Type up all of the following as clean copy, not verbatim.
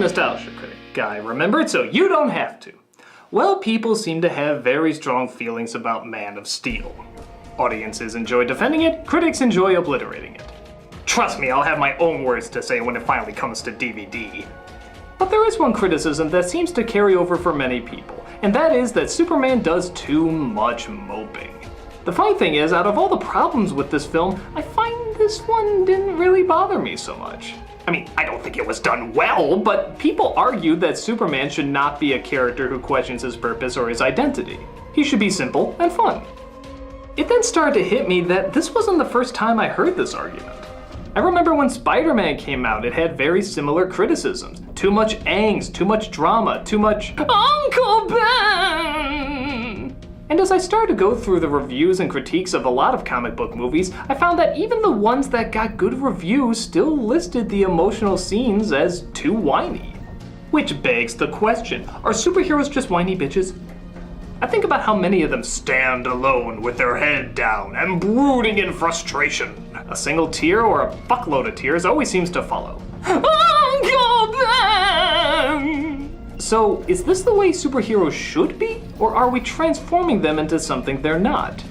nostalgia critic guy, remember? So you don't have to. Well, people seem to have very strong feelings about Man of Steel. Audiences enjoy defending it, critics enjoy obliterating it. Trust me, I'll have my own words to say when it finally comes to DVD. But there is one criticism that seems to carry over for many people, and that is that Superman does too much moping. The funny thing is, out of all the problems with this film, I find this one didn't really bother me so much. I mean, I don't think it was done well, but people argued that Superman should not be a character who questions his purpose or his identity. He should be simple and fun. It then started to hit me that this wasn't the first time I heard this argument. I remember when Spider-Man came out, it had very similar criticisms. Too much angst, too much drama, too much Uncle Ben! And as I started to go through the reviews and critiques of a lot of comic book movies, I found that even the ones that got good reviews still listed the emotional scenes as too whiny. Which begs the question, are superheroes just whiny bitches? I think about how many of them stand alone with their head down and brooding in frustration. A single tear or a fuckload of tears always seems to follow. Uncle Ben! So, is this the way superheroes should be? Or are we transforming them into something they're not?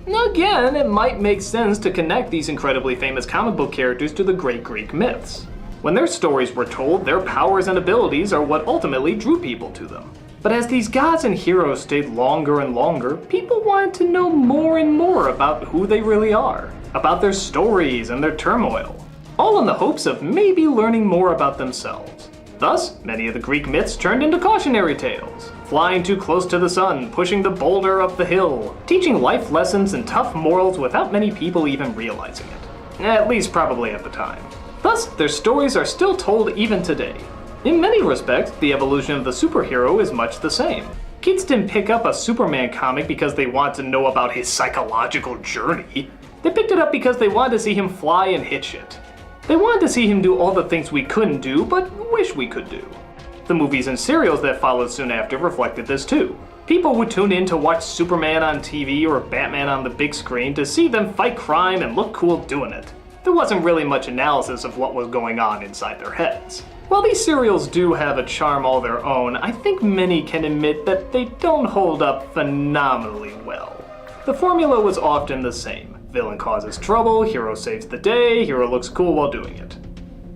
Again, it might make sense to connect these incredibly famous comic book characters to the great Greek myths. When their stories were told, their powers and abilities are what ultimately drew people to them. But as these gods and heroes stayed longer and longer, people wanted to know more and more about who they really are, about their stories and their turmoil, all in the hopes of maybe learning more about themselves. Thus, many of the Greek myths turned into cautionary tales, flying too close to the sun, pushing the boulder up the hill, teaching life lessons and tough morals without many people even realizing it. At least probably at the time. Thus, their stories are still told even today. In many respects, the evolution of the superhero is much the same. Kids didn't pick up a Superman comic because they wanted to know about his psychological journey. They picked it up because they wanted to see him fly and hit shit. They wanted to see him do all the things we couldn't do, but wish we could do. The movies and serials that followed soon after reflected this too. People would tune in to watch Superman on TV or Batman on the big screen to see them fight crime and look cool doing it. There wasn't really much analysis of what was going on inside their heads. While these serials do have a charm all their own, I think many can admit that they don't hold up phenomenally well. The formula was often the same. Villain causes trouble, hero saves the day, hero looks cool while doing it.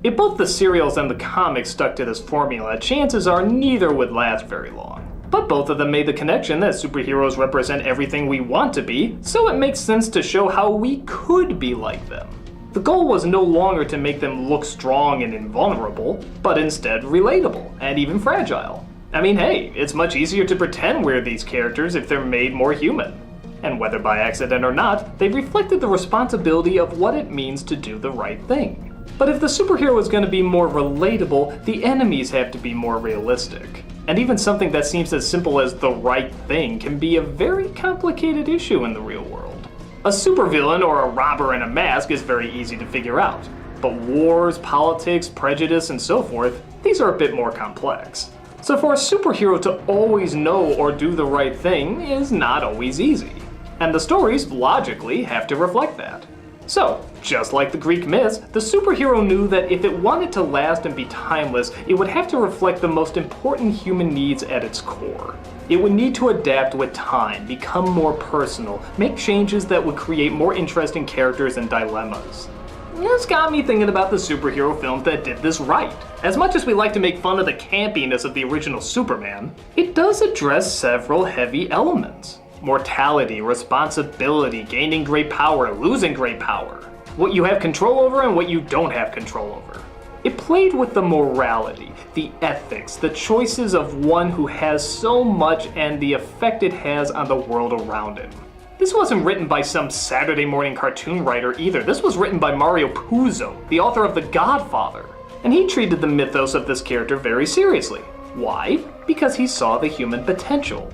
If both the serials and the comics stuck to this formula, chances are neither would last very long. But both of them made the connection that superheroes represent everything we want to be, so it makes sense to show how we could be like them. The goal was no longer to make them look strong and invulnerable, but instead relatable and even fragile. I mean, hey, it's much easier to pretend we're these characters if they're made more human. And whether by accident or not, they reflected the responsibility of what it means to do the right thing. But if the superhero is going to be more relatable, the enemies have to be more realistic. And even something that seems as simple as the right thing can be a very complicated issue in the real world. A supervillain or a robber in a mask is very easy to figure out. But wars, politics, prejudice, and so forth, these are a bit more complex. So for a superhero to always know or do the right thing is not always easy. And the stories, logically, have to reflect that. So, just like the Greek myths, the superhero knew that if it wanted to last and be timeless, it would have to reflect the most important human needs at its core. It would need to adapt with time, become more personal, make changes that would create more interesting characters and dilemmas. This got me thinking about the superhero films that did this right. As much as we like to make fun of the campiness of the original Superman, it does address several heavy elements. Mortality, responsibility, gaining great power, losing great power. What you have control over and what you don't have control over. It played with the morality, the ethics, the choices of one who has so much and the effect it has on the world around him. This wasn't written by some Saturday morning cartoon writer either. This was written by Mario Puzo, the author of The Godfather. And he treated the mythos of this character very seriously. Why? Because he saw the human potential.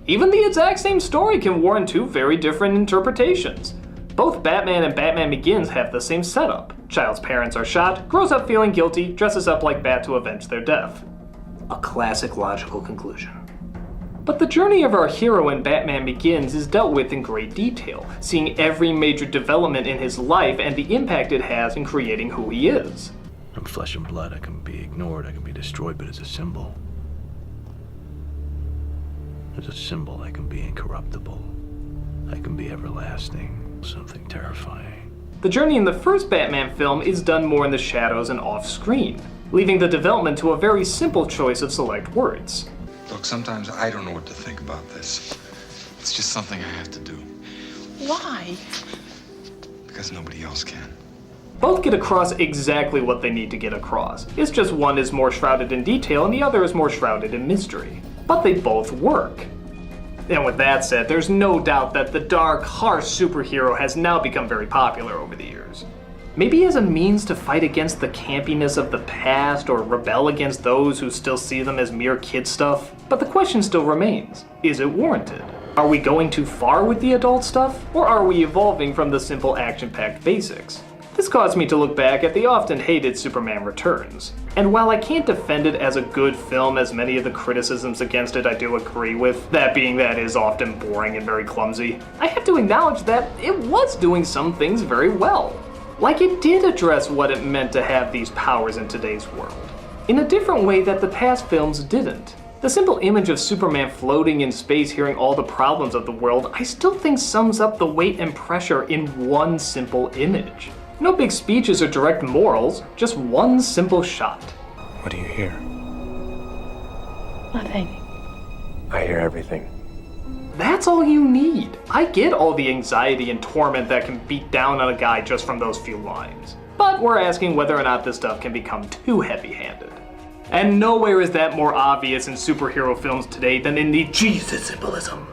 Even the exact same story can warrant two very different interpretations. Both Batman and Batman Begins have the same setup. Child's parents are shot, grows up feeling guilty, dresses up like Bat to avenge their death. A classic logical conclusion. But the journey of our hero in Batman Begins is dealt with in great detail, seeing every major development in his life and the impact it has in creating who he is. I'm flesh and blood. I can be ignored. I can be destroyed, but as a symbol. As a symbol, I can be incorruptible. I can be everlasting. Something terrifying. The journey in the first Batman film is done more in the shadows and off-screen, leaving the development to a very simple choice of select words. Look, sometimes I don't know what to think about this. It's just something I have to do. Why? Because nobody else can. Both get across exactly what they need to get across. It's just one is more shrouded in detail and the other is more shrouded in mystery. But they both work. And with that said, there's no doubt that the dark, harsh superhero has now become very popular over the years. Maybe as a means to fight against the campiness of the past or rebel against those who still see them as mere kid stuff, but the question still remains, is it warranted? Are we going too far with the adult stuff, or are we evolving from the simple action-packed basics? This caused me to look back at the often hated Superman Returns. And while I can't defend it as a good film, as many of the criticisms against it I do agree with, that being that it is often boring and very clumsy, I have to acknowledge that it was doing some things very well. Like it did address what it meant to have these powers in today's world, in a different way that the past films didn't. The simple image of Superman floating in space hearing all the problems of the world I still think sums up the weight and pressure in one simple image. No big speeches or direct morals, just one simple shot. What do you hear? Nothing. I hear everything. That's all you need. I get all the anxiety and torment that can beat down on a guy just from those few lines. But we're asking whether or not this stuff can become too heavy-handed. And nowhere is that more obvious in superhero films today than in the Jesus symbolism.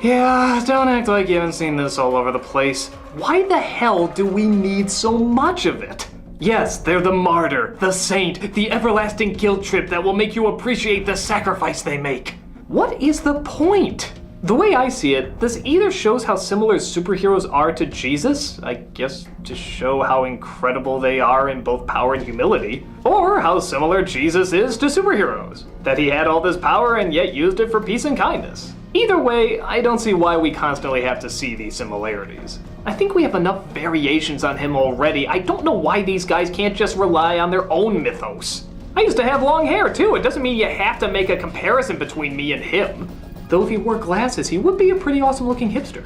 Yeah, don't act like you haven't seen this all over the place. Why the hell do we need so much of it? Yes, they're the martyr, the saint, the everlasting guilt trip that will make you appreciate the sacrifice they make. What is the point? The way I see it, this either shows how similar superheroes are to Jesus, I guess to show how incredible they are in both power and humility, or how similar Jesus is to superheroes, that he had all this power and yet used it for peace and kindness. Either way, I don't see why we constantly have to see these similarities. I think we have enough variations on him already. I don't know why these guys can't just rely on their own mythos. I used to have long hair too. It doesn't mean you have to make a comparison between me and him. Though if he wore glasses, he would be a pretty awesome looking hipster.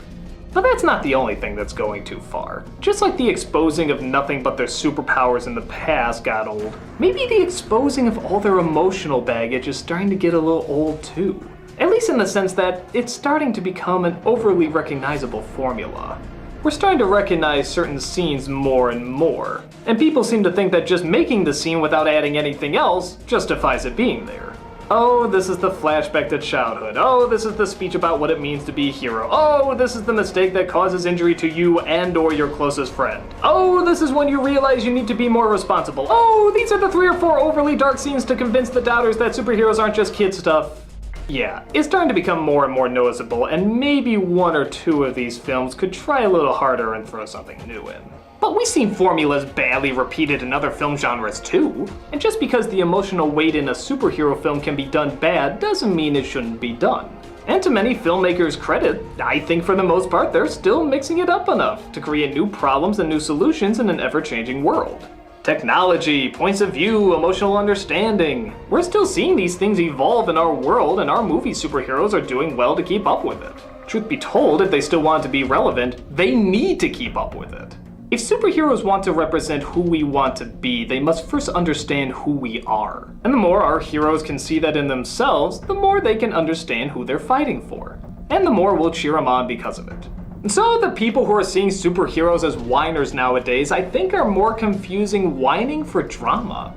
But that's not the only thing that's going too far. Just like the exposing of nothing but their superpowers in the past got old, maybe the exposing of all their emotional baggage is starting to get a little old too. At least in the sense that it's starting to become an overly recognizable formula. We're starting to recognize certain scenes more and more, and people seem to think that just making the scene without adding anything else justifies it being there. Oh, this is the flashback to childhood. Oh, this is the speech about what it means to be a hero. Oh, this is the mistake that causes injury to you and or your closest friend. Oh, this is when you realize you need to be more responsible. Oh, these are the 3 or 4 overly dark scenes to convince the doubters that superheroes aren't just kid stuff. Yeah, it's starting to become more and more noticeable, and maybe 1 or 2 of these films could try a little harder and throw something new in. But we've seen formulas badly repeated in other film genres too, and just because the emotional weight in a superhero film can be done bad doesn't mean it shouldn't be done. And to many filmmakers' credit, I think for the most part they're still mixing it up enough to create new problems and new solutions in an ever-changing world. Technology, points of view, emotional understanding. We're still seeing these things evolve in our world, and our movie superheroes are doing well to keep up with it. Truth be told, if they still want to be relevant, they need to keep up with it. If superheroes want to represent who we want to be, they must first understand who we are. And the more our heroes can see that in themselves, the more they can understand who they're fighting for. And the more we'll cheer them on because of it. And so the people who are seeing superheroes as whiners nowadays, I think are more confusing whining for drama.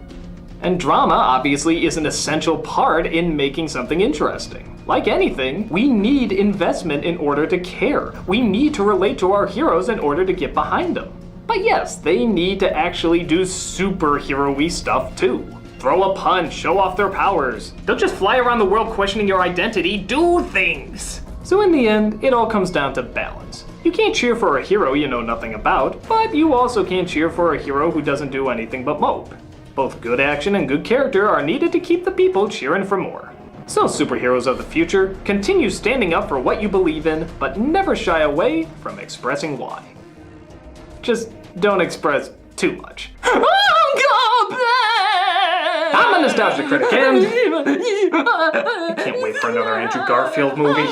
And drama obviously is an essential part in making something interesting. Like anything, we need investment in order to care. We need to relate to our heroes in order to get behind them. But yes, they need to actually do superhero-y stuff too. Throw a punch, show off their powers. Don't just fly around the world questioning your identity, do things! So in the end, it all comes down to balance. You can't cheer for a hero you know nothing about, but you also can't cheer for a hero who doesn't do anything but mope. Both good action and good character are needed to keep the people cheering for more. So superheroes of the future, continue standing up for what you believe in, but never shy away from expressing why. Just don't express too much. Oh God! I'm a nostalgia critic, and I can't wait for another Andrew Garfield movie.